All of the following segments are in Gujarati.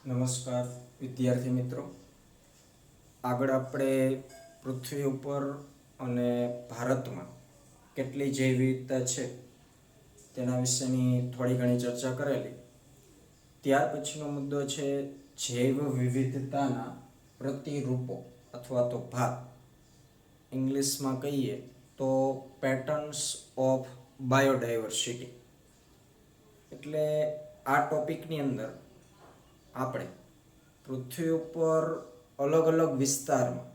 નમસ્કાર વિદ્યાર્થી મિત્રો, આગળ આપણે પૃથ્વી ઉપર અને ભારતમાં કેટલી જૈવ વિવિધતા છે તેના વિશેની થોડી ઘણી ચર્ચા કરેલી. ત્યાર પછીનો મુદ્દો છે જૈવ વિવિધતાના પ્રતિરૂપો અથવા તો ભાગ. ઇંગ્લિશમાં કહીએ તો પેટર્ન્સ ઓફ બાયોડાયવર્સિટી. એટલે આ ટોપિકની અંદર આપણે પૃથ્વી ઉપર અલગ અલગ વિસ્તારમાં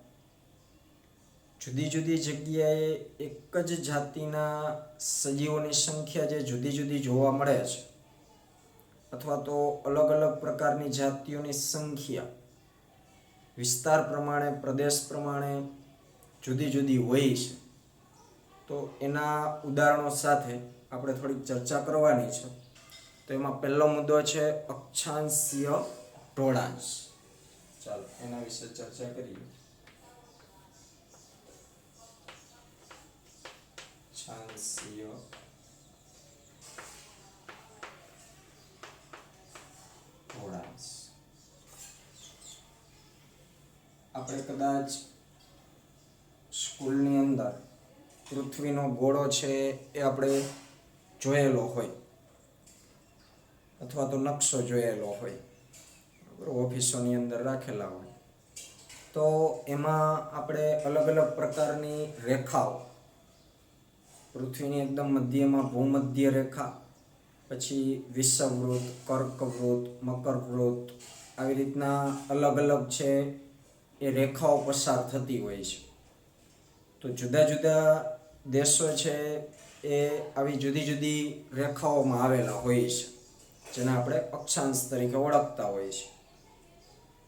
જુદી જુદી જગ્યાએ એક જ જાતિના સજીવોની સંખ્યા જે જુદી જુદી જોવા મળે છે અથવા તો અલગ અલગ પ્રકારની જાતિઓની સંખ્યા વિસ્તાર પ્રમાણે, પ્રદેશ પ્રમાણે જુદી જુદી હોય છે, તો એના ઉદાહરણો સાથે આપણે થોડીક ચર્ચા કરવાની છે. તો એમાં પહેલો મુદ્દો છે અક્ષાંશીય ઢોળાંશ. ચાલો એના વિશે ચર્ચા કરીએ. અક્ષાંશીય ઢોળાંશ આપણે કદાચ સ્કૂલની અંદર પૃથ્વીનો ગોળો છે એ આપણે જોયેલો હોય અથવા તો નકશો જોયેલો હોય, ઓફિસોની અંદર રાખેલા હોય, તો એમાં આપણે અલગ અલગ પ્રકારની રેખાઓ, પૃથ્વીની એકદમ મધ્યમાં ભૂમધ્ય રેખા, પછી વિષુવવૃત્ત, કર્કવૃત્ત, મકરવૃત્ત, આવી રીતના અલગ અલગ છે એ રેખાઓ પસાર થતી હોય છે. તો જુદા જુદા દેશો છે એ આવી જુદી જુદી રેખાઓમાં આવેલા હોય છે, જેને આપણે અક્ષાંશ તરીકે ઓળખતા હોઈએ છીએ.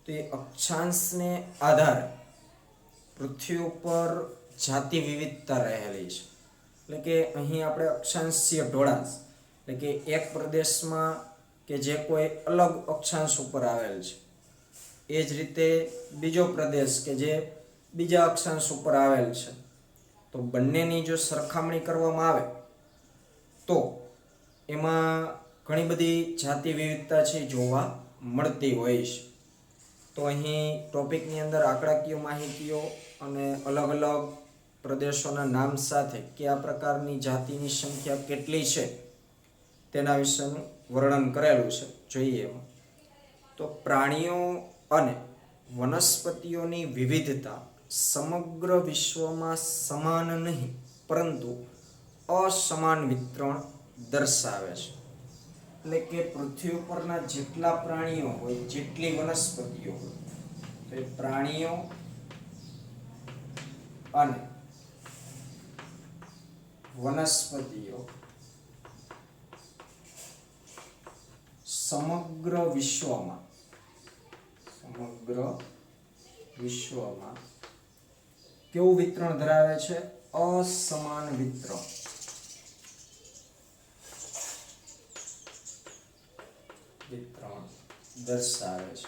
તો એ અક્ષાંશને આધારે પૃથ્વી ઉપર જાતિ વિવિધતા રહેલી છે. એટલે કે અહીં આપણે અક્ષાંશીય ઢોળાંશ એટલે કે એક પ્રદેશમાં કે જે કોઈ અલગ અક્ષાંશ ઉપર આવેલ છે, એ જ રીતે બીજો પ્રદેશ કે જે બીજા અક્ષાંશ ઉપર આવેલ છે, તો બંનેની જો સરખામણી કરવામાં આવે તો એમાં ઘણી બધી જાતિ વિવિધતા છે જોવા મળતી હોય છે. તો અહીં ટોપિકની અંદર આંકડાકીય માહિતીઓ અને અલગ અલગ પ્રદેશોના નામ સાથે કયા પ્રકારની જાતિની સંખ્યા કેટલી છે તેના વિશેનું વર્ણન કરેલું છે. જોઈએ એમાં તો પ્રાણીઓ અને વનસ્પતિઓની વિવિધતા સમગ્ર વિશ્વમાં સમાન નહીં પરંતુ અસમાન વિતરણ દર્શાવે છે. એટલે કે પૃથ્વી ઉપરના જેટલા પ્રાણીઓ હોય, જેટલી વનસ્પતિઓ હોય, તો એ પ્રાણીઓ અને વનસ્પતિઓ સમગ્ર વિશ્વમાં કેવું વિતરણ ધરાવે છે? અસમાન વિતરણ. દર્શાવે છે.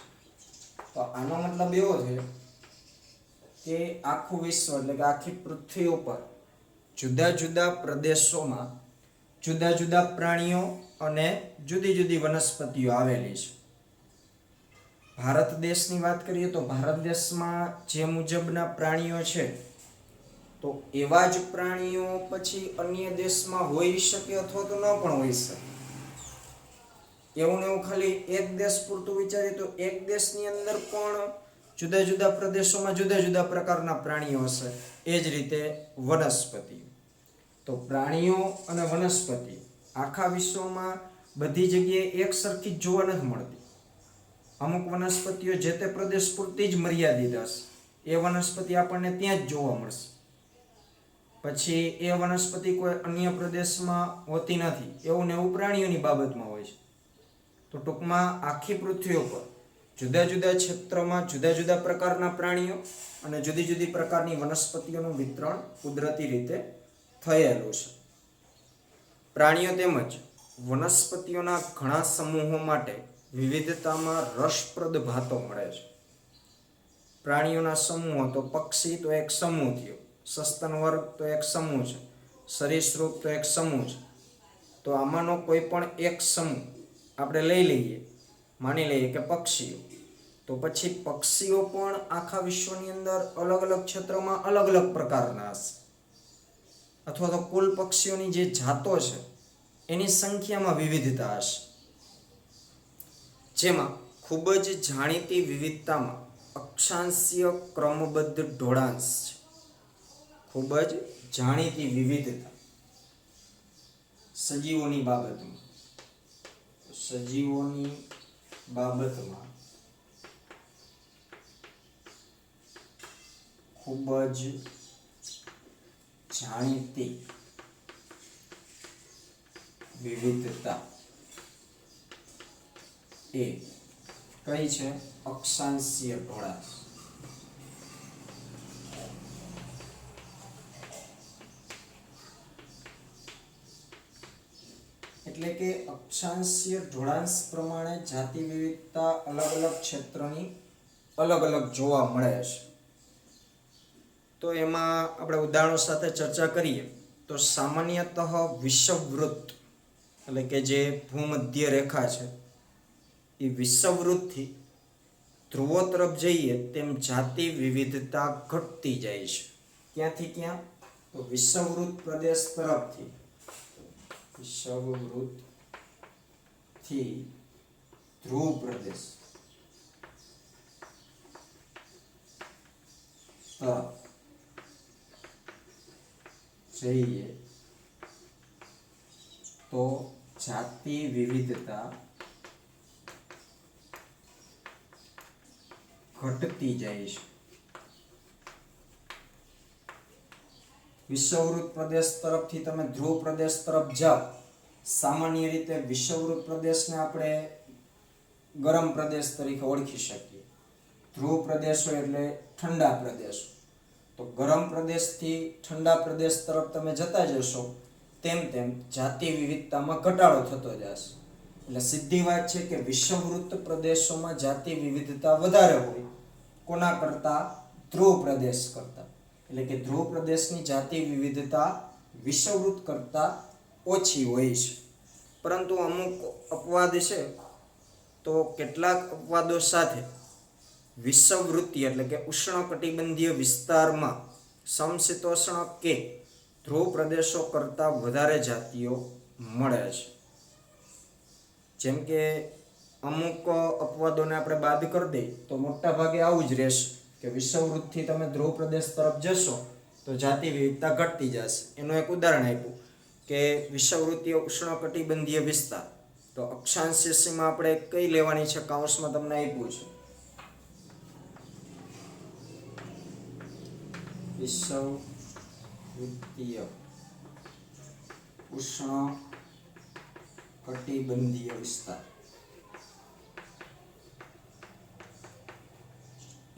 તો આનો મતલબ એવો છે કે આખું વિશ્વ એટલે કે આખી પૃથ્વી ઉપર જુદા જુદા પ્રદેશોમાં જુદા જુદા પ્રાણીઓ અને જુદી જુદી વનસ્પતિઓ આવેલી છે. ભારત દેશની વાત કરીએ તો ભારત દેશમાં જે મુજબના પ્રાણીઓ છે, તો એવા જ પ્રાણીઓ પછી અન્ય દેશમાં હોઈ શકે અથવા તો ન પણ હોઈ શકે. એવું ને એવું ખાલી એક દેશ પૂરતું વિચારીએ તો એક દેશની અંદર પણ જુદા જુદા પ્રદેશોમાં જુદા જુદા પ્રકારના પ્રાણીઓ હશે. એ જ રીતે વનસ્પતિઓ. તો પ્રાણીઓ અને વનસ્પતિઓ આખા વિશ્વમાં બધી જગ્યાએ એક સરખી જ જોવા નથી મળતી. અમુક વનસ્પતિઓ જે તે પ્રદેશ પૂરતી જ મર્યાદિત હશે, એ વનસ્પતિ આપણને ત્યાં જ જોવા મળશે. પછી એ વનસ્પતિ કોઈ અન્ય પ્રદેશમાં હોતી નથી. એવું ને એવું પ્રાણીઓની બાબતમાં હોય છે. તો ટૂંકમાં આખી પૃથ્વી ઉપર જુદા જુદા ક્ષેત્રમાં જુદા જુદા પ્રકારના પ્રાણીઓ અને જુદી જુદી પ્રકારની વનસ્પતિઓનું વિતરણ કુદરતી રીતે થયેલું છે. પ્રાણીઓ તેમજ વનસ્પતિઓના ઘણા સમૂહો માટે વિવિધતામાં રસપ્રદ ભાતો મળે છે. પ્રાણીઓના સમૂહો તો પક્ષી તો એક સમૂહ થયો, સસ્તન વર્ગ તો એક સમૂહ છે, સરીસૃપ તો એક સમૂહ છે. તો આમાંનો કોઈ પણ એક સમૂહ આપણે લઈ લઈએ માની લઈએ કે પક્ષીઓ, તો પછી પક્ષીઓ પણ આખા વિશ્વની અંદર અલગ અલગ ક્ષેત્રોમાં અલગ અલગ પ્રકારના હશે, અથવા તો કુલ પક્ષીઓની જે જાતો છે એની સંખ્યામાં વિવિધતા હશે, જેમાં ખૂબ જ જાણીતી વિવિધતામાં અક્ષાંશીય ક્રમબદ્ધ ઢોળાંશ છે. ખૂબ જ જાણીતી વિવિધતા સજીવોની બાબતમાં ખૂબ જ જાણીતી વિવિધતા એ કઈ છે? અક્ષાંશીય ઢોળાંશ. એટલે કે અક્ષાંશીય ઢોળાંશ પ્રમાણે જાતિ વિવિધતા અલગ અલગ ક્ષેત્રની અલગ અલગ જોવા મળે છે. તો એમાં આપણે ઉદાહરણો સાથે ચર્ચા કરીએ તો સામાન્યતઃ વિષુવવૃત્ત એટલે કે જે ભૂમધ્ય રેખા છે એ વિષુવવૃત્તથી ધ્રુવો તરફ જઈએ તેમ જાતિ વિવિધતા ઘટતી જાય છે. ક્યાંથી ક્યાં? તો વિષુવવૃત્ત પ્રદેશ તરફથી ધ્રુવ પ્રદેશ તરફ જઈએ તો જાતિ વિવિધતા ઘટતી જાય છે. વિષુવવૃત્ત પ્રદેશ તરફથી તમે ધ્રુવ પ્રદેશ તરફ જાઓ, સામાન્ય રીતે વિષુવવૃત્ત પ્રદેશને આપણે ગરમ પ્રદેશ તરીકે ઓળખી શકીએ. ધ્રુવ પ્રદેશો એટલે ઠંડા પ્રદેશો. તો ગરમ પ્રદેશથી ઠંડા પ્રદેશ તરફ તમે જતા જશો તેમ તેમ જાતિ વિવિધતામાં ઘટાડો થતો જશે. એટલે સીધી વાત છે કે વિષુવવૃત્ત પ્રદેશોમાં જાતિ વિવિધતા વધારે હોય કોના કરતા? ધ્રુવ પ્રદેશ કરતા. એટલે કે ધ્રુવ પ્રદેશની જાતિ વિવિધતા વિષુવવૃત્ત કરતા ઓછી હોય છે. પરંતુ અમુક અપવાદ છે, તો કેટલાક અપવાદો સાથે વિષુવવૃત્તીય એટલે કે ઉષ્ણકટિબંધીય વિસ્તારમાં સમશીતોષ્ણ કે ધ્રુવ પ્રદેશો કરતાં વધારે જાતિઓ મળે છે. જેમ કે અમુક અપવાદોને આપણે બાદ કરી દઈએ તો મોટા ભાગે આવું જ રહેશે કે વિષુવવૃત્તથી તમે ધ્રુવ પ્રદેશ તરફ જશો તો જાતિ વિવિધતા ઘટતી જશે. એનું એક ઉદાહરણ આપ્યું કે વિષુવવૃત્તીય ઉષ્ણકટિબંધીય વિસ્તાર, તો અક્ષાંશીય સીમા આપણે કઈ લેવાની છે? કૌંસમાં તમને આપ્યું છે વિષુવવૃત્તીય ઉષ્ણકટિબંધીય વિસ્તાર,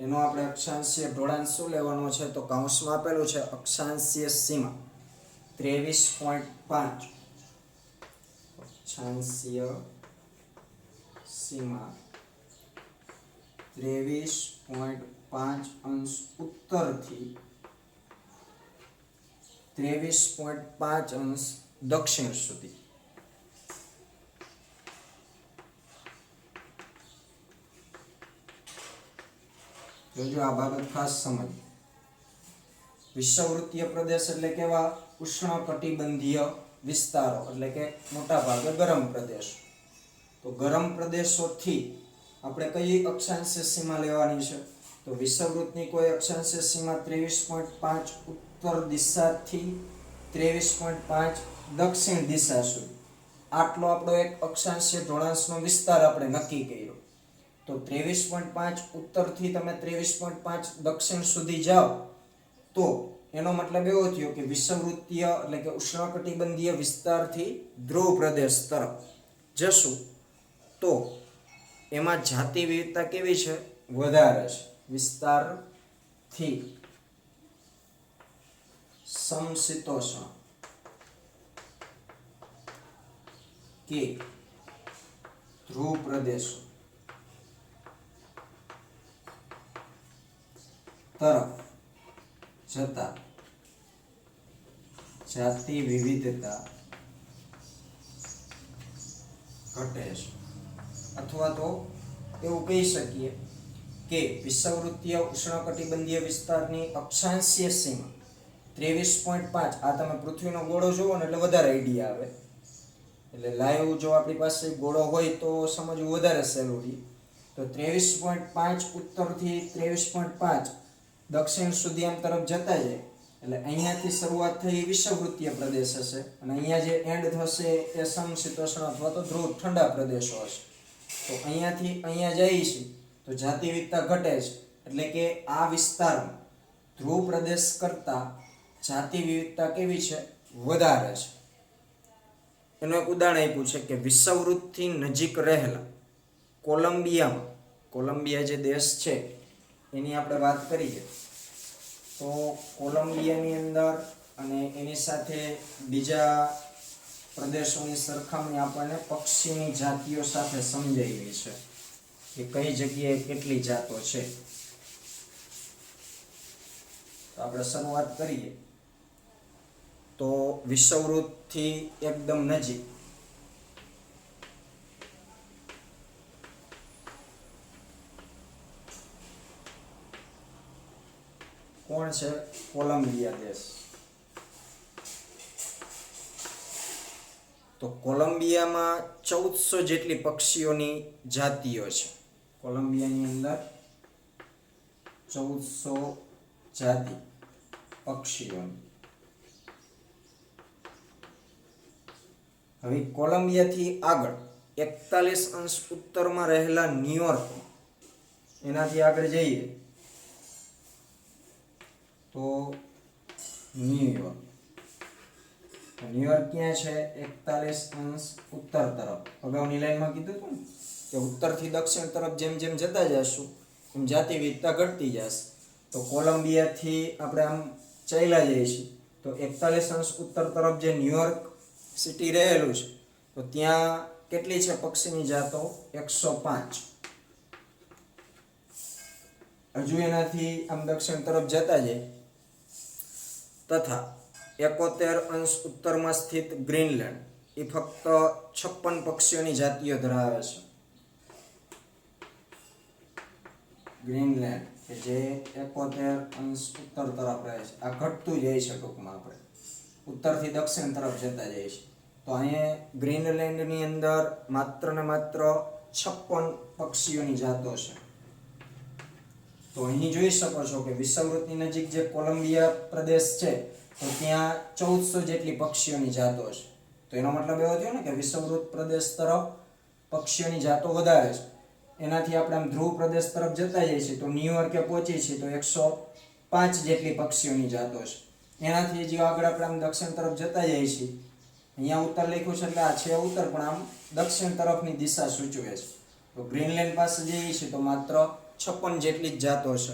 એનો આપણે અક્ષાંશીય ઢોળાંશ શું લેવાનો છે? તો કૌંસમાં આપેલું છે અક્ષાંશીય સીમા 23.5, અક્ષાંશીય સીમા 23.5 અંશ ઉત્તરથી 23.5 અંશ દક્ષિણ સુધી. જોજો આ બાબત ખાસ સમજ. વિષુવવૃત્તીય પ્રદેશ એટલે કેવા? ઉષ્ણકટિબંધીય વિસ્તારો એટલે કે મોટા ભાગે ગરમ પ્રદેશ. તો ગરમ પ્રદેશોથી આપણે કઈ અક્ષાંશીય સીમા લેવાની છે? તો વિષુવવૃત્તની કોઈ અક્ષાંશીય સીમા 23.5 ઉત્તર દિશાથી 23.5 દક્ષિણ દિશા સુધી. આટલો આપણો એક અક્ષાંશીય ઢોળાંશનો વિસ્તાર આપણે નક્કી કર્યો. તો 23.5 ઉત્તરથી તમે 23.5 દક્ષિણ સુધી જાઓ તો એનો મતલબ એવો થયો કે વિષુવવૃત્તીય એટલે કે ઉષ્ણકટિબંધીય વિસ્તારથી ધ્રુવ પ્રદેશ તરફ જશું તો એમાં જાતિ વિવિધતા કેવી છે? વધારે છે. વિસ્તારથી સમશીતોષ્ણ કે ધ્રુવ પ્રદેશો તરફ જતા જાતિ વિવિધતા ઘટે છે. અથવા તો એવું કહી શકીએ કે વિષુવવૃત્તીય ઉષ્ણકટિબંધીય વિસ્તારની અક્ષાંશીય સીમા 23.5, આ તમે પૃથ્વીનો ગોળો જુઓ ને એટલે વધારે આઈડિયા આવે. એટલે લાઈવ જો આપણી પાસે ગોળો હોય તો સમજવું વધારે સહેલું રહે. તો 23.5 ઉત્તરથી 23.5 દક્ષિણ સુધી આમ તરફ જતા જાય એટલે અહીંયાથી શરૂઆત થઈ વિષુવવૃત્તીય પ્રદેશ હશે અને અહીંયા જે એન્ડ થશે એ સમશીતોષ્ણ અથવા તો ધ્રુવ ઠંડા પ્રદેશો હશે. તો અહીંયાથી અહીંયા જાય છે તો જાતિ વિવિધતા ઘટે છે, એટલે કે આ વિસ્તારમાં ધ્રુવ પ્રદેશ કરતા જાતિ વિવિધતા કેવી છે? વધારે છે. એનું એક ઉદાહરણ આપ્યું છે કે વિષુવવૃત્તથી નજીક રહેલા કોલંબિયા જે દેશ છે એની આપણે વાત કરીએ તો કોલંબિયાની અંદર અને એની સાથે બીજા પ્રદેશોની સરખામણી આપણને પક્ષીની જાતિઓ સાથે સમજાવી છે કે કઈ જગ્યાએ કેટલી જાતો છે. તો આપણે શરૂઆત કરીએ તો વિષુવવૃત્તથી એકદમ નજીક કોણ છે? કોલંબિયા દેશ. તો કોલંબિયામાં 1400 જેટલી પક્ષીઓની જાતિઓ છે. કોલંબિયાની અંદર 1400 જાતિ પક્ષીઓની. હવે કોલંબિયાથી આગળ 41° ઉત્તરમાં રહેલા ન્યુયોર્ક, એનાથી આગળ જઈએ તો ન્યુયોર્ક ક્યાં છે? 41° ઉત્તર તરફ. અગાઉની લાઈનમાં કીધું હતું ને કે ઉત્તરથી દક્ષિણ તરફ જેમ જેમ જતા જશું એમ જાતિ વિવિધતા ઘટતી જશે. તો કોલંબિયાથી આપણે આમ ચાલ્યા જઈએ છીએ તો 41° ઉત્તર તરફ જે ન્યુયોર્ક સિટી રહેલું છે તો ત્યાં કેટલી છે પક્ષીની જાતો? 105. હજુ એનાથી આમ દક્ષિણ તરફ જતા જાય તથા 71° ઉત્તરમાં સ્થિત ગ્રીનલેન્ડ એ ફક્ત 56 પક્ષીઓની જાતિઓ ધરાવે છે. ગ્રીનલેન્ડ કે જે 71° ઉત્તર તરફ રહે છે. આ ઘટતું જાય છે ટૂંકમાં, આપણે ઉત્તરથી દક્ષિણ તરફ જતા જઈએ છીએ. તો અહીંયા ગ્રીનલેન્ડની અંદર માત્ર ને માત્ર 56 પક્ષીઓની જાતો છે. તો અહીં જોઈ શકો છો કે વિષુવવૃત્તની નજીક જે કોલંબિયા પ્રદેશ છે તો ત્યાં 1400 જેટલી પક્ષીઓની જાતો છે. તો એનો મતલબ એવો થયો ને કે વિષુવવૃત્ત પ્રદેશ તરફ પક્ષીઓની જાતો વધારે છે. એનાથી આપણે આમ ધ્રુવ પ્રદેશ તરફ જતા જઈએ છીએ તો ન્યુયોર્કે પહોંચી છીએ તો 105 જેટલી પક્ષીઓની જાતો છે. એનાથી જે આગળ આપણે આમ દક્ષિણ તરફ જતા જઈએ છીએ, અહીંયા ઉત્તર લખ્યું છે એટલે આ છે ઉત્તર પણ આમ દક્ષિણ તરફની દિશા સૂચવે છે. તો ગ્રીનલેન્ડ પાસે જઈએ છીએ તો માત્ર 56 જેટલી જ જાતો છે.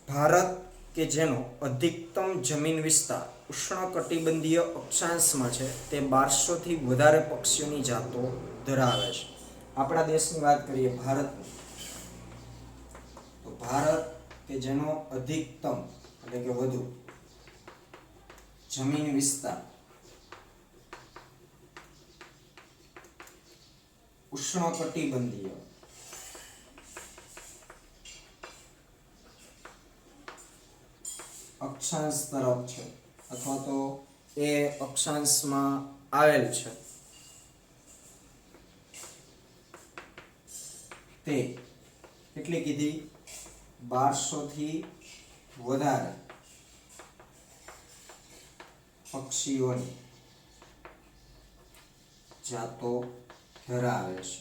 ભારત કે જેનો અધિકતમ જમીન વિસ્તાર ઉષ્ણકટિબંધીય અક્ષાંશમાં છે તે 1200 થી વધારે પક્ષીઓની જાતો ધરાવે છે. આપણા દેશની વાત કરીએ ભારતની, તો ભારત કે જેનો અધિકતમ એટલે કે વધુ જમીન વિસ્તાર ઉષ્ણકટિબંધીય અક્ષાંશ તરફ છે અથવા તો એ અક્ષાંશમાં આવેલ છે તે કેટલી કીધી? 1200 થી વધારે પક્ષીઓની જાતો ધરાવે છે.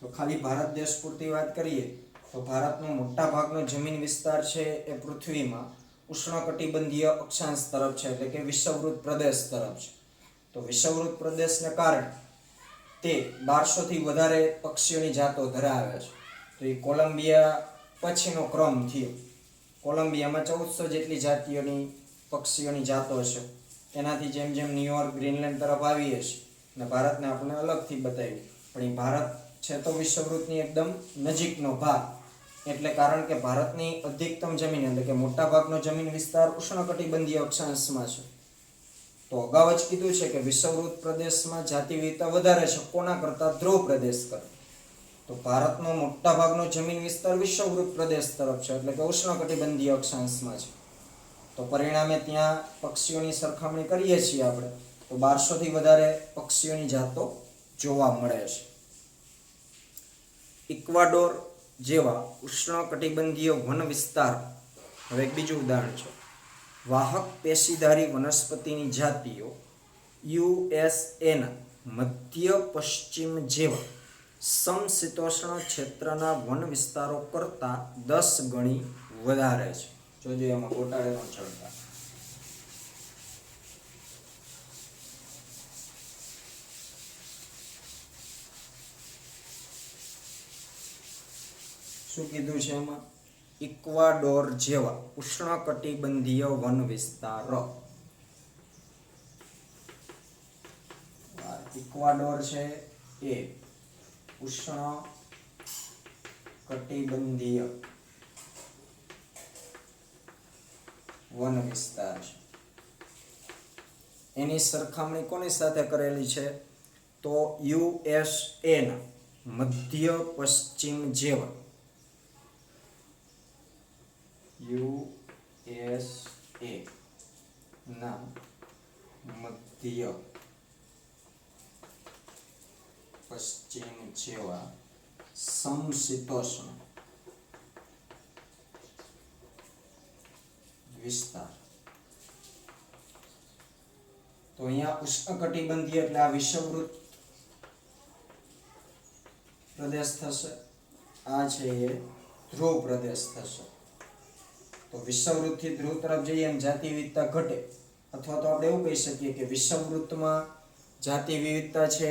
તો ખાલી ભારત દેશ પૂરતી વાત કરીએ તો ભારતનો મોટા ભાગનો જમીન વિસ્તાર છે એ પૃથ્વીમાં ઉષ્ણકટિબંધીય અક્ષાંશ તરફ છે, એટલે કે વિષુવવૃત્ત પ્રદેશ તરફ છે. તો વિષુવવૃત્ત પ્રદેશને કારણે તે 1200 થી વધારે પક્ષીઓની જાતો ધરાવે છે. તો એ કોલંબિયા પછીનો ક્રમ થયો. કોલંબિયામાં 1400 જેટલી જાતિઓની પક્ષીઓની જાતો છે. એનાથી જેમ જેમ ન્યુયોર્ક, ગ્રીનલેન્ડ તરફ આવીએ છીએ અને ભારતને આપણે અલગથી બતાવ્યું, પણ એ ભારત છે તો વિષુવવૃત્તની એકદમ નજીકનો ભાગ, એટલે કારણ કે ભારતની અધિકતમ જમીન એટલે કે મોટા ભાગનો જમીન વિસ્તાર ઉષ્ણકટિબંધીય અક્ષાંશમાં છે. તો અગાઉ જ કીધું છે કે વિષુવવૃત્ત પ્રદેશમાં જાતિ વિવિધતા વધારે છે કોના કરતા? ધ્રુવ પ્રદેશ કરતા. તો ભારતનો મોટા ભાગનો જમીન વિસ્તાર વિષુવવૃત્ત પ્રદેશ તરફ છે, એટલે કે ઉષ્ણકટિબંધીય અક્ષાંશમાં છે. તો પરિણામે ત્યાં પક્ષીઓની સરખામણી કરીએ છીએ આપણે તો 1200 થી વધારે પક્ષીઓની જાતો જોવા મળે છે. ઇક્વાડોર જેવા ઉષ્ણકટિબંધીય વન વિસ્તાર, હવે એક બીજું ઉદાહરણ છે. વાહક પેશીધારી વનસ્પતિની જાતિઓ યુએસએના મધ્ય પશ્ચિમ જેવા સમશીતોષ્ણ ક્ષેત્રના વન વિસ્તારો કરતાં 10 ગણી વધારે છે. જોજો એમાં ગોટાળેનો ચડતા. શું કીધું છે એમાં? ઇક્વાડોર જેવા ઉષ્ણકટિબંધીય વન વિસ્તારો. ઇક્વાડોર છે એ ઉષ્ણકટિબંધીય વન વિસ્તાર છે. એની સરખામણી કોની સાથે કરેલી છે? તો યુએસએના મધ્ય પશ્ચિમ જેવા યુએસએ ના મધ્ય પશ્ચિમ જેવા સમશીતોષ્ણ વિસ્તાર. તો અહીંયા ઉષ્ણકટિબંધીય એટલે આ વિષુવવૃત્ત પ્રદેશ થશે, આ છે એ ધ્રુવ પ્રદેશ થશે. તો વિષુવવૃત્તથી ધ્રુવ તરફ જઈએ એમ જાતિ વિવિધતા ઘટે, અથવા તો આપણે એવું કહી શકીએ કે વિષુવવૃત્તમાં જાતિ વિવિધતા છે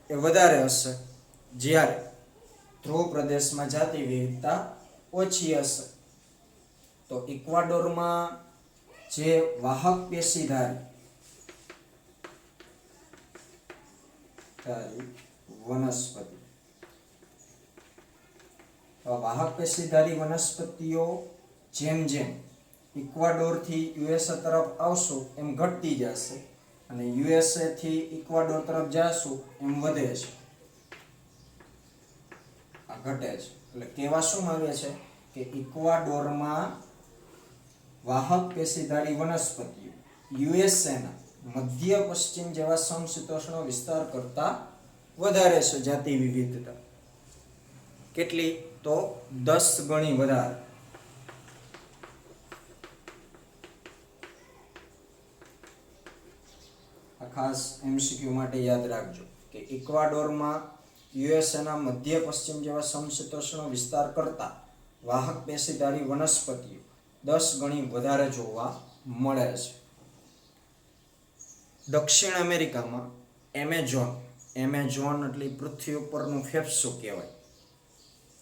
એ વધારે હશે, જ્યારે ધ્રુવ પ્રદેશમાં જાતિ વિવિધતા ઓછી હશે. તો ઇક્વાડોરમાં જે વાહક પેશીધારી વનસ્પતિ, વાહક પેશીધારી વનસ્પતિઓ જેમ જેમ ઇક્વાડોર થી યુએસએ તરફ આવશું એમ ઘટતી જશે, અને યુએસએ થી ઇક્વાડોર તરફ જાશું એમ વધે છે, આ ઘટે છે. એટલે કહેવા શું માંગે છે કે ઇક્વાડોરમાં વાહક પેશીધારી વનસ્પતિઓ યુએસએના મધ્ય પશ્ચિમ જેવા સમશીતોષ્ણ વિસ્તાર કરતા વધારે છે જાતિ વિવિધતા. કેટલી? તો 10 ગણી વધારે. આ ખાસ એમસીક્યુ માટે યાદ રાખજો કે ઇક્વાડોરમાં યુએસએના મધ્ય પશ્ચિમ જેવા સમશીતોષ્ણ વિસ્તાર કરતા વાહક પેશીધારી વનસ્પતિઓ 10 ગણી વધારે જોવા મળે છે. દક્ષિણ અમેરિકામાં એમેઝોન એટલે પૃથ્વી ઉપરનું ફેફસું કહેવાય.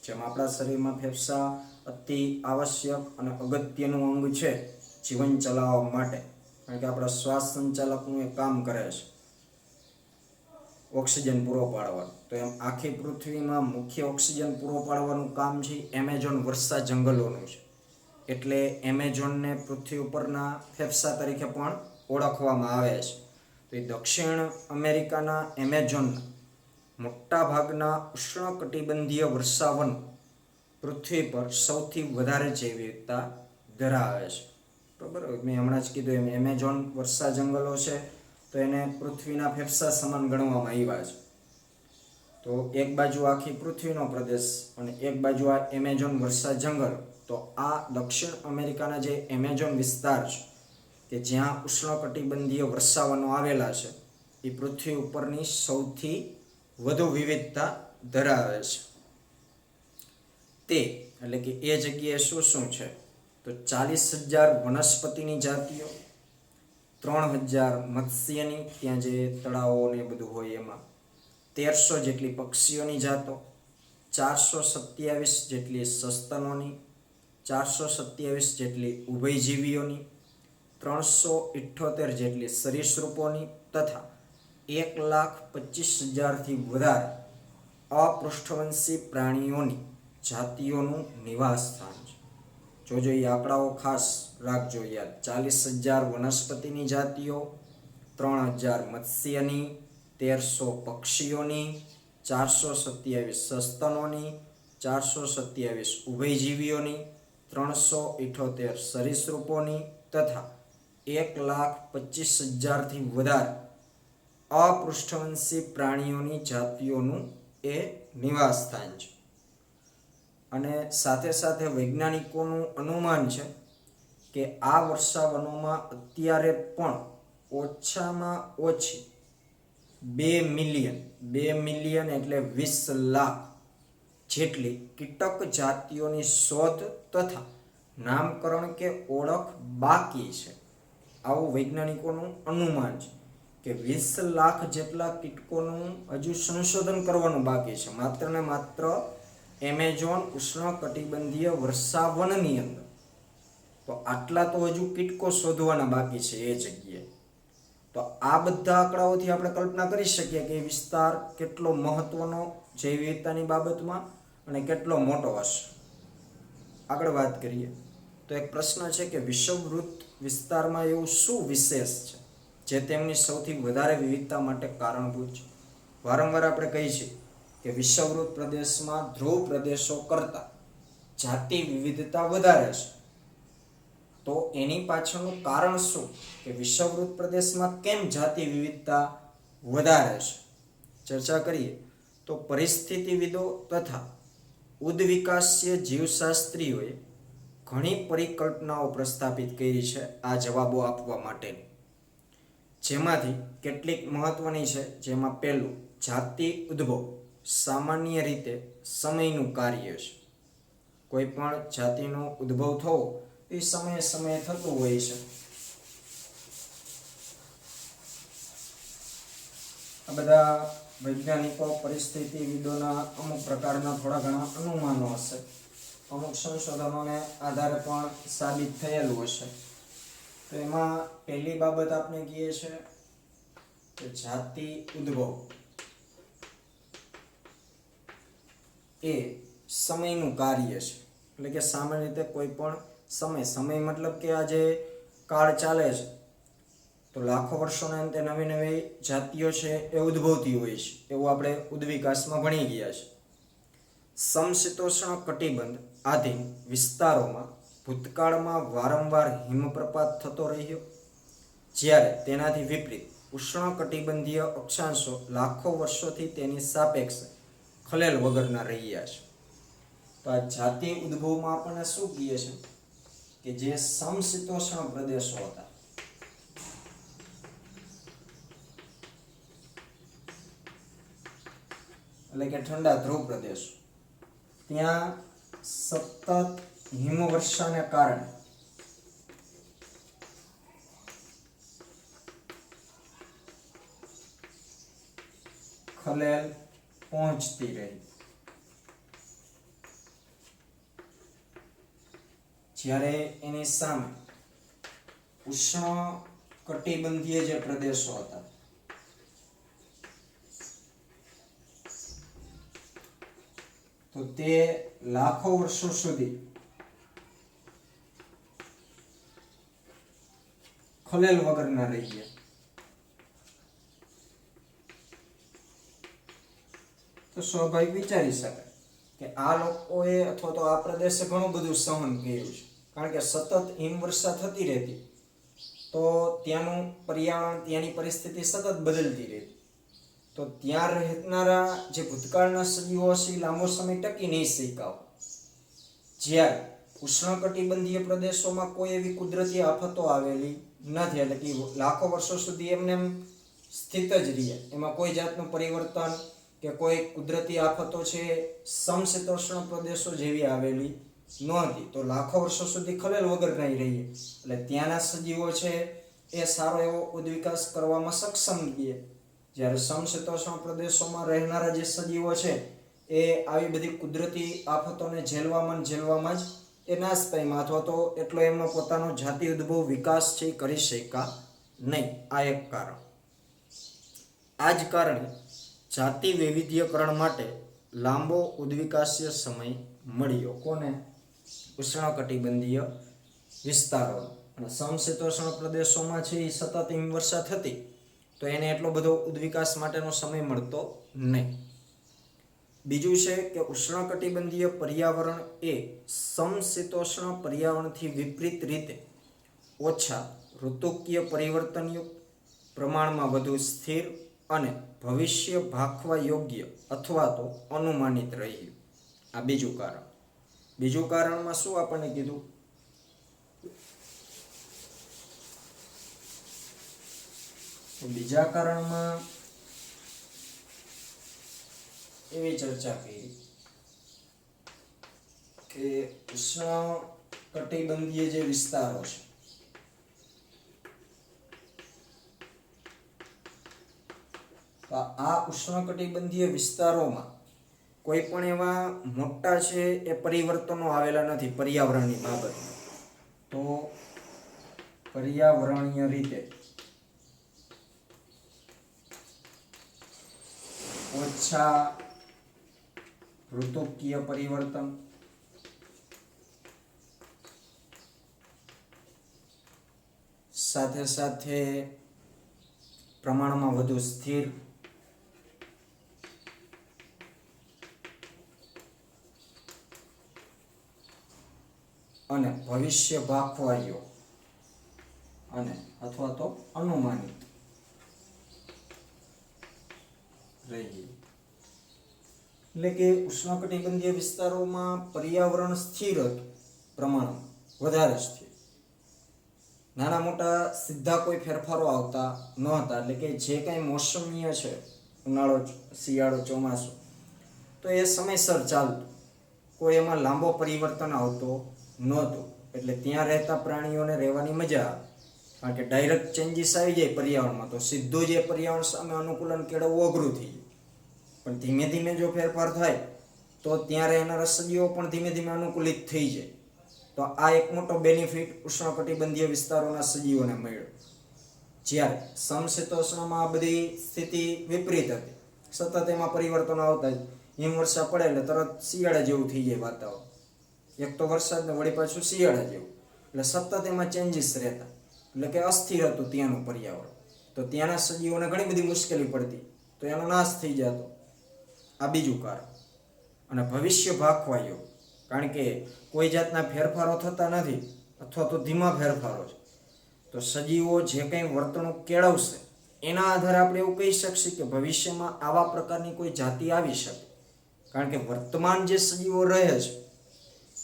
જેમ આપણા શરીરમાં ફેફસા અતિ આવશ્યક અને અગત્યનું અંગ છે જીવન ચલાવવા માટે, કારણ કે આપણા શ્વાસ સંચાલકનું એ કામ કરે છે ઓક્સિજન પૂરો પાડવાનું. તો એમ આખી પૃથ્વીમાં મુખ્ય ઓક્સિજન પૂરો પાડવાનું કામ છે એમેઝોન વર્ષા જંગલોનું છે. એટલે એમેઝોનને પૃથ્વી ઉપરના ફેફસા તરીકે પણ ઓળખવામાં આવે છે. તો એ દક્ષિણ અમેરિકાના એમેઝોનના મોટા ભાગના ઉષ્ણકટિબંધીય વર્ષાવન પૃથ્વી પર સૌથી વધારે જૈવ વિવિધતા ધરાવે છે. બરાબર, મેં હમણાં જ કીધું એમ એમેઝોન વર્ષા જંગલો છે તો એને પૃથ્વીના ફેફસા સમાન ગણવામાં આવ્યા છે. તો એક બાજુ આખી પૃથ્વીનો પ્રદેશ અને એક બાજુ આ એમેઝોન વર્ષા જંગલ. તો આ દક્ષિણ અમેરિકાના જે એમેઝોન વિસ્તાર છે કે જ્યાં ઉષ્ણકટિબંધીય વર્ષાવનો આવેલા છે એ પૃથ્વી ઉપરની સૌથી વધુ વિવિધતા ધરાવે છે. તે એટલે કે એ જગ્યાએ શું શું છે? તો 40,000 વનસ્પતિની જાતિઓ, 3,000 મત્સ્યની, ત્યાં જે તળાવો ને બધું હોય એમાં, 1,300 જેટલી પક્ષીઓની જાતો, 427 જેટલી સસ્તનોની, 427 જેટલી ઉભયજીવીઓની, 378 જેટલી સરીસૃપોની તથા 1,25,000 થી વધારે અપૃષ્ઠવંશી પ્રાણીઓની જાતિઓનું નિવાસ સ્થાન છે. જોજો એ આંકડાઓ ખાસ રાખજો યાદ. 40,000 વનસ્પતિની જાતિઓ, 3000 મત્સ્યની, 1300 પક્ષીઓની, 427 સસ્તનોની, 427 ઉભયજીવીઓની, 378 સરીસૃપોની તથા 1,25,000થી વધારે અપૃષ્ઠવંશી પ્રાણીઓની જાતિઓનું એ નિવાસ સ્થાન છે. અને સાથે સાથે વૈજ્ઞાનિકોનું અનુમાન છે કે આ વર્ષાવનોમાં અત્યારે પણ ઓછામાં ઓછી 2 મિલિયન એટલે 20 લાખ જેટલી કીટક જાતિઓની શોધ તથા નામકરણ કે ઓળખ બાકી છે. આવું વૈજ્ઞાનિકોનું અનુમાન છે કે 20 લાખ જેટલા કીટકોનું હજુ સંશોધન કરવાનું બાકી છે, માત્ર ને માત્ર એમેઝોન ઉષ્ણકટિબંધીય વર્ષાવનની અંદર. તો આટલા તો હજુ કીટકો શોધવાના બાકી છે એ જગ્યાએ. તો આ બધા આંકડાઓથી આપણે કલ્પના કરી શકીએ કે એ વિસ્તાર કેટલો મહત્વનો જૈવ વિવિધતાની બાબતમાં અને કેટલો મોટો હશે. આગળ વાત કરીએ તો એક પ્રશ્ન છે કે વિષુવવૃત્ત વિસ્તારમાં એવું શું વિશેષ છે જે તેમની સૌથી વધારે વિવિધતા માટે કારણભૂત છે? વારંવાર આપણે કહીએ છીએ કે વિષુવવૃત્ત પ્રદેશમાં ધ્રુવ પ્રદેશો કરતાં જાતિ વિવિધતા વધારે છે. તો એની પાછળનું કારણ શું કે વિષુવવૃત્ત પ્રદેશમાં કેમ જાતિ વિવિધતા વધારે છે? ચર્ચા કરીએ તો પરિસ્થિતિવિદો તથા ઉદ્વિકાસીય જીવશાસ્ત્રીઓએ ઘણી પરિકલ્પનાઓ પ્રસ્થાપિત કરી છે આ જવાબો આપવા માટેની, જેમાંથી કેટલીક મહત્વની છે. જેમાં પહેલું, જાતિ ઉદ્ભવ સામાન્ય રીતે સમયનું કાર્ય છે. કોઈ પણ જાતિનો ઉદ્ભવ થવો એ સમયે સમયે થતું હોય છે. આ બધા વૈજ્ઞાનિકો પરિસ્થિતિવિદોના અમુક પ્રકારના થોડા ઘણા અનુમાનો હશે, અમુક સંશોધનોને આધારે પણ સાબિત થયેલું હશે. તો એમાં પહેલી બાબત આપણે કહીએ છે કે જાતિ ઉદ્ભવ એ સમયનું કાર્ય છે. એટલે કે સામાન્ય રીતે કોઈ પણ સમય મતલબ કે આ જે કાળ ચાલે છે તો લાખો વર્ષોના અંતે નવી નવી જાતિઓ છે એ ઉદ્ભવતી હોય છે, એવું આપણે ઉદ્વિકાસમાં ભણી ગયા છે. સમશીતોષ્ણ કટિબંધ આધીન વિસ્તારોમાં ભૂતકાળમાં વારંવાર હિમપ્રપાત થતો રહ્યો, જ્યારે તેનાથી વિપરીત ઉષ્ણકટિબંધીય અક્ષાંશો લાખો વર્ષોથી તેની સાપેક્ષે ખલેલ વગરના રહ્યા છે. તો આ જાતિ ઉદ્ભવમાં આપણને શું કહે છે કે જે સમશીતોષ્ણ પ્રદેશો હતા એટલે કે ઠંડા ધ્રુવ પ્રદેશો, ત્યાં સતત હિમવર્ષાને કારણે ખલેલ પહોંચતી રહી, જ્યારે એની સામે ઉષ્ણ કટિબંધીય જે પ્રદેશો હતા તો તે લાખો વર્ષો સુધી ખલેલ વગરના રહી ગયા. તો સ્વાભાવિક વિચારી શકાય કે આ લોકોએ અથવા તો આ પ્રદેશે ઘણું બધું સહન કર્યું છે, કારણ કે સતત હિમવર્ષા થતી રહેતી તો ત્યાંનું પર્યાવરણ, ત્યાંની પરિસ્થિતિ સતત બદલતી રહેતી. તો ત્યાં રહેનારા જે ભૂતકાળના સજીવો છે લાંબો સમય ટકી નહીં શક્યા. જ્યારે ઉષ્ણકટિબંધીય પ્રદેશોમાં કોઈ એવી કુદરતી આફતો આવેલી નથી, એટલે કે લાખો વર્ષો સુધી એમને સ્થિત જ રહ્યા, એમાં કોઈ જાતનું પરિવર્તન કે કોઈ કુદરતી આફતો છે સમશીતોષ્ણ પ્રદેશો જેવી આવેલી નહોતી. તો લાખો વર્ષો સુધી ખલેલ વગર નહીં રહીએ, એટલે ત્યાંના સજીવો છે એ સારો એવો ઉદ્વિકાસ કરવામાં સક્ષમ થયા. જ્યારે સમશીતોષ્ણ પ્રદેશોમાં રહેનારા જે સજીવો છે એ આવી બધી કુદરતી આફતોને ઝેલવામાં જ એ નાશ પામ્યા, અથવા તો એટલો એમનો પોતાનો જાતિ ઉદ્ભવ વિકાસ છે એ કરી શક્યા નહીં. આ એક કારણ. આ જ કારણે જાતિ વૈવિધ્યકરણ માટે લાંબો ઉદ્વિકાસીય સમય મળ્યો. કોને? ઉષ્ણકટિબંધીય વિસ્તારો. અને સમશીતોષ્ણ પ્રદેશોમાં છે એ સતત હિમવર્ષા થતી તો એને એટલો બધો ઉદ્વિકાસ માટેનો સમય મળતો નહીં. બીજું છે કે ઉષ્ણકટિબંધીય પર્યાવરણ એ સમશીતોષ્ણ પર્યાવરણથી વિપરીત રીતે ઓછા ઋતુકીય પરિવર્તનયુક્ત, પ્રમાણમાં વધુ સ્થિર અને ભવિષ્ય ભાખવા યોગ્ય અથવા તો અનુમાનિત રહ્યું. આ બીજું કારણ. બીજું કારણમાં શું આપણને કીધું? બીજા કારણમાં એવી ચર્ચા કરી કે ઉષ્ણકટિબંધીય જે વિસ્તારો છે તો આ ઉષ્ણકટિબંધીય વિસ્તારોમાં કોઈ પણ એવા મોટા છે એ પરિવર્તનો આવેલા નથી પર્યાવરણની બાબતમાં. તો પર્યાવરણીય રીતે ઓછા ઋતુકીય પરિવર્તન, સાથે સાથે પ્રમાણમાં વધુ સ્થિર અને ભવિષ્ય ભાખવાયો અને અથવા તો અનુમાનિત રહી. એટલે કે ઉષ્ણકટિબંધીય વિસ્તારોમાં પર્યાવરણ સ્થિર હતું, પ્રમાણમાં વધારે સ્થિર, નાના મોટા સીધા કોઈ ફેરફારો આવતા ન હતા. એટલે કે જે કંઈ મોસમીય છે, ઉનાળો, શિયાળો, ચોમાસું, તો એ સમયસર ચાલતું, કોઈ એમાં લાંબો પરિવર્તન આવતો નહોતું. એટલે ત્યાં રહેતા પ્રાણીઓને રહેવાની મજા આવે, કારણ કે ડાયરેક્ટ ચેન્જીસ આવી જાય પર્યાવરણમાં તો સીધું જ એ પર્યાવરણ સામે અનુકૂલન કેળવવું અઘરું થઈ જાય. પણ ધીમે ધીમે જો ફેરફાર થાય તો ત્યાં રહેનારા સજીવો પણ ધીમે ધીમે અનુકૂલિત થઈ જાય. તો આ એક મોટો બેનિફિટ ઉષ્ણકટિબંધીય વિસ્તારોના સજીવોને મળ્યો. જ્યારે સમશીતોષ્ણમાં આ બધી સ્થિતિ વિપરીત હતી, સતત એમાં પરિવર્તનો આવતા જ. હિમવર્ષા પડે એટલે તરત શિયાળા જેવું થઈ જાય વાતાવરણ, એક તો વરસાદ ને વળી પાછું શિયાળા જેવું, એટલે સતત એમાં ચેન્જીસ રહેતા. એટલે કે અસ્થિર હતું ત્યાંનું પર્યાવરણ. તો ત્યાંના સજીવોને ઘણી બધી મુશ્કેલી પડતી, તો એનો નાશ થઈ જતો. આ બીજું કારણ. અને ભવિષ્ય ભાખવાયો, કારણ કે કોઈ જાતના ફેરફારો થતા નથી અથવા તો ધીમા ફેરફારો છે, તો સજીવો જે કંઈ વર્તણૂક કેળવશે એના આધારે આપણે એવું કહી શકીએ કે ભવિષ્યમાં આવા પ્રકારની કોઈ જાતિ આવી શકે. કારણ કે વર્તમાન જે સજીવો રહે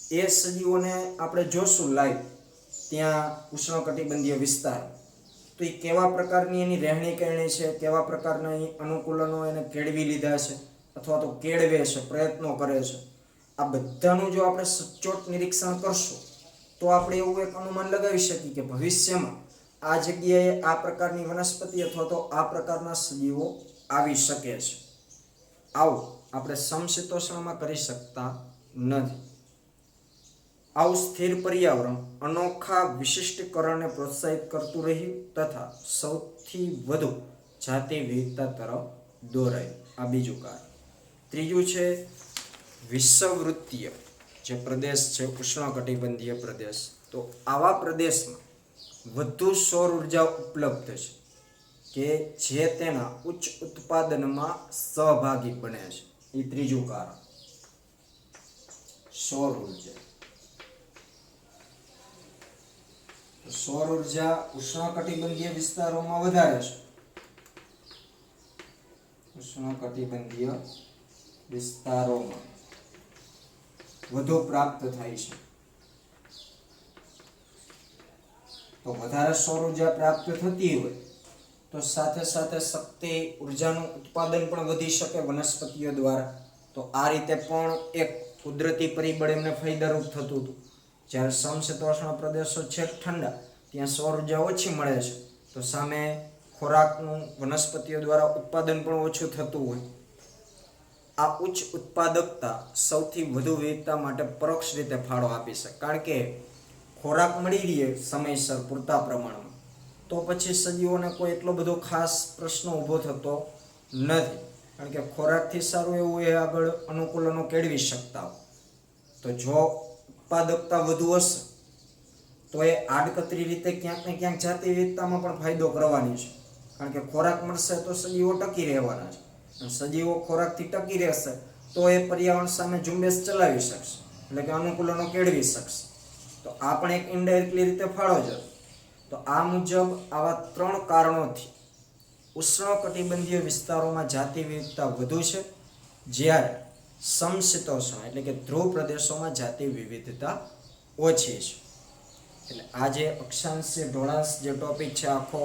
છે એ સજીવોને આપણે જોશું લાઈવ ત્યાં ઉષ્ણકટિબંધીય વિસ્તાર, તો એ કેવા પ્રકારની એની રહેણી કરણી છે, કેવા પ્રકારના અનુકૂલનો એને કેળવી લીધા છે અથવા તો કેળવે છે, પ્રયત્નો કરે છે, આ બધાનું જો આપણે સચોટ નિરીક્ષણ કરશું તો આપણે એવું એક અનુમાન લગાવી શકીએ કે ભવિષ્યમાં આ જગ્યાએ આ પ્રકારની વનસ્પતિ અથવા તો આ પ્રકારના સજીવો આવી શકે છે. આવું આપણે સમશીતોષ્ણમાં કરી શકતા નથી. આવું સ્થિર પર્યાવરણ અનોખા વિશિષ્ટીકરણને પ્રોત્સાહિત કરતું રહ્યું તથા સૌથી વધુ જાતિ વિવિધતા તરફ દોરાયું. આ બીજું કારણ. ત્રીજું છે વિષવવૃત્તીય જે પ્રદેશ છે, ઉષ્ણકટિબંધીય પ્રદેશ. તો આવા પ્રદેશમાં વધુ સૌર ઉર્જા ઉપલબ્ધ છે કે જે તેના ઉચ્ચ ઉત્પાદનમાં સહભાગી બને છે. એ ત્રીજું કારણ. સૌર ઉર્જા. સૌર ઉર્જા ઉષ્ણકટિબંધીય વિસ્તારોમાં વધારે છે. ઉષ્ણકટિબંધીય વિસ્તારોમાં વધુ પ્રાપ્ત થાય છે. તો વધારે સૌર ઉર્જા પ્રાપ્ત થતી હોય તો સાથે સાથે શક્તિ ઉર્જાનું ઉત્પાદન પણ વધી શકે વનસ્પતિઓ દ્વારા. તો આ રીતે પણ એક કુદરતી પરિબળ એમને ફાયદારૂપ થતું હતું. જ્યારે સમશીતોષ્ણ પ્રદેશો છેક ઠંડા, ત્યાં સૌર ઉર્જા ઓછી મળે છે, તો સામે ખોરાકનું વનસ્પતિઓ દ્વારા ઉત્પાદન પણ ઓછું થતું હોય. આ ઉચ્ચ ઉત્પાદકતા સૌથી વધુ વિવિધતા માટે પરોક્ષ રીતે ફાળો આપી શકે. કારણ કે ખોરાક મળી રહે સમયસર પૂરતા પ્રમાણમાં, તો પછી સજીવોને કોઈ એટલો બધો ખાસ પ્રશ્ન ઊભો થતો નથી. કારણ કે ખોરાકથી સારું એવું એ આગળ અનુકૂલનો કેળવી શકતા હોય. તો જો ઉત્પાદકતા વધુ હશે તો એ આડકતરી રીતે ક્યાંક ને ક્યાંક જાતિ વિવિધતામાં પણ ફાયદો કરવાની છે. કારણ કે ખોરાક મળશે તો સજીવો ટકી રહેવાના છે, અને સજીવો ખોરાકથી ટકી રહેશે તો એ પર્યાવરણ સામે ઝુંબેશ ચલાવી શકશે, એટલે કે અનુકૂલનો કેળવી શકશે. તો આ પણ એક ઇનડાયરેક્ટલી રીતે ફાળો છે. તો આ મુજબ આવા 3 કારણોથી ઉષ્ણકટિબંધીય વિસ્તારોમાં જાતિ વિવિધતા વધુ છે, જ્યારે સમશીતોષ્ણ એટલે કે ધ્રુવ પ્રદેશોમાં જાતિ વિવિધતા ઓછી છે. એટલે આ જે અક્ષાંશીય ઢોળાંશ જે ટોપિક છે આખો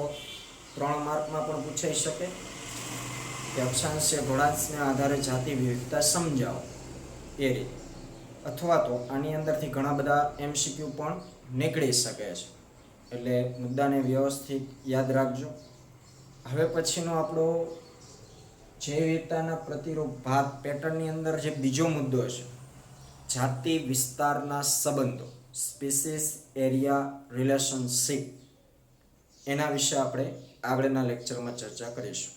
3 માર્કમાં પણ પૂછાઈ શકે કે અક્ષાંશીય ઢોળાંશને આધારે જાતિ વિવિધતા સમજાવો એ રીતે, અથવા તો આની અંદરથી ઘણા બધા MCQ પણ નીકળી શકે છે. એટલે મુદ્દાને વ્યવસ્થિત યાદ રાખજો. હવે પછીનો આપણો જૈવ વિવિધતાના પ્રતિરૂપ ભાગ પેટર્નની અંદર જે બીજો મુદ્દો છે, જાતિ વિસ્તારના સંબંધો, સ્પીસીસ એરિયા રિલેશનશિપ, એના વિશે આપણે આગળના લેક્ચરમાં ચર્ચા કરીશું.